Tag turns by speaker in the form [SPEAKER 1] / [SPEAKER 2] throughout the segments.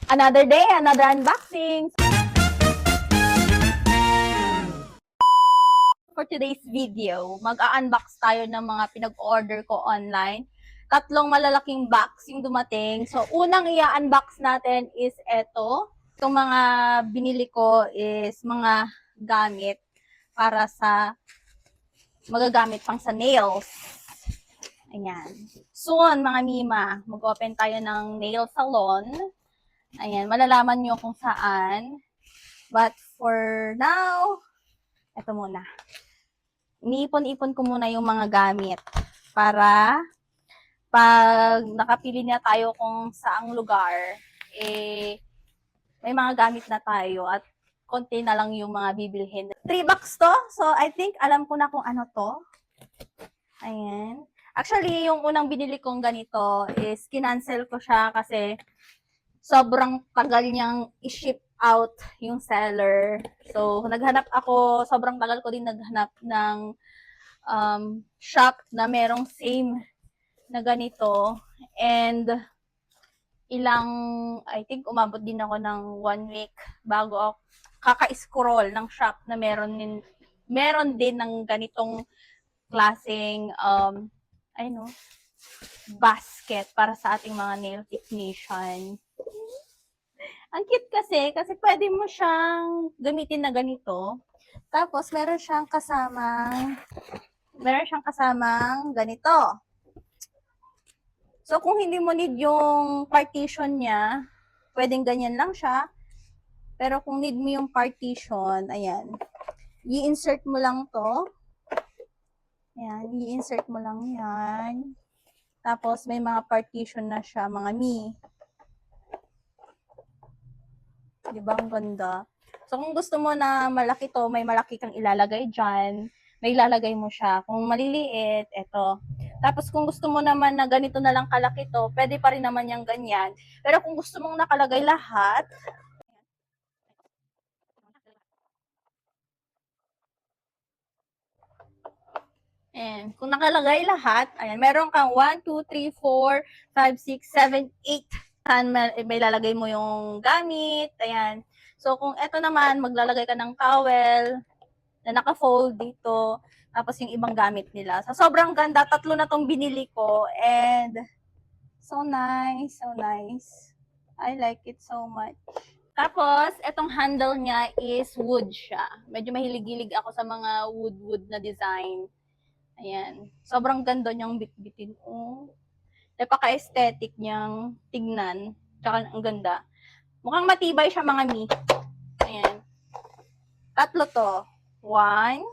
[SPEAKER 1] Another day, another unboxing. For today's video, mag-unbox tayo ng mga pinag-order ko online. Tatlong malalaking box yung dumating. So, unang i-unbox natin is ito. Itong mga binili ko is mga gamit para sa magagamit pang sa nails. Ayan. Soon, mga Mima, mag-open tayo ng nail salon. Ayan, malalaman nyo kung saan. But for now, ito muna. Iniipon-ipon ko muna yung mga gamit para pag nakapili na tayo kung saang lugar, may mga gamit na tayo at konti na lang yung mga bibilhin. 3 bucks to, so I think alam ko na kung ano to. Ayan. Actually, yung unang binili kong ganito is kinancel ko siya kasi sobrang tagal niyang i-ship out yung seller. So, naghanap ako, sobrang tagal ko din naghanap ng shop na merong same na ganito. And I think umabot din ako ng 1 week bago ako kaka-scroll ng shop na meron din ng ganitong klaseng, basket para sa ating mga nail technician. Ang cute kasi pwede mo siyang gamitin na ganito. Tapos, meron siyang kasamang ganito. So, kung hindi mo need yung partition niya, pwedeng ganyan lang siya. Pero kung need mo yung partition, ayan, i-insert mo lang to. Ayan, i-insert mo lang yan. Tapos, may mga partition na siya, mga Diba? Ang ganda. So, kung gusto mo na malaki to, may malaki kang ilalagay dyan, may ilalagay mo siya. Kung maliliit, eto. Tapos, kung gusto mo naman na ganito na lang kalaki to, pwede pa rin naman yung ganyan. Pero kung gusto mong nakalagay lahat, and kung nakalagay lahat, ayan, meron kang 1, 2, 3, 4, 5, 6, 7, 8. May lalagay mo yung gamit, ayan. So, kung eto naman, maglalagay ka ng towel na naka-fold dito, tapos yung ibang gamit nila. So, sobrang ganda. 3 na tong binili ko, and so nice, so nice. I like it so much. Tapos, etong handle niya is wood siya. Medyo mahilig-hilig ako sa mga wood na design. Ayan. Sobrang ganda niyang bitbitin. Oh. Napaka-aesthetic niyang tignan. Tsaka ang ganda. Mukhang matibay siya, mga mi. Ayan. 3 to. 1,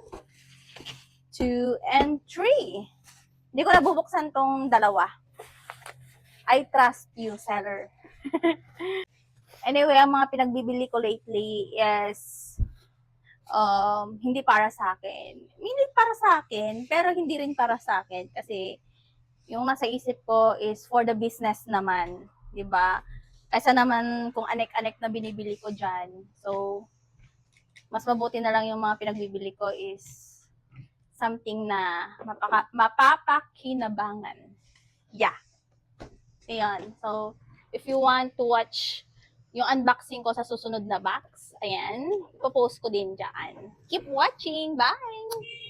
[SPEAKER 1] 2, and 3. Hindi ko nabubuksan tong dalawa. I trust you, seller. Anyway, ang mga pinagbibili ko lately is hindi para sa akin. Hindi para sa akin, pero hindi rin para sa akin kasi yung nasa isip ko is for the business naman, 'di ba? Kaysa naman kung anek-anek na binibili ko diyan. So, mas mabuti na lang yung mga pinagbibili ko is something na mapapakinabangan. Yeah. Ayan. So, if you want to watch yung unboxing ko sa susunod na box, ayan, ipopost ko din dyan. Keep watching! Bye!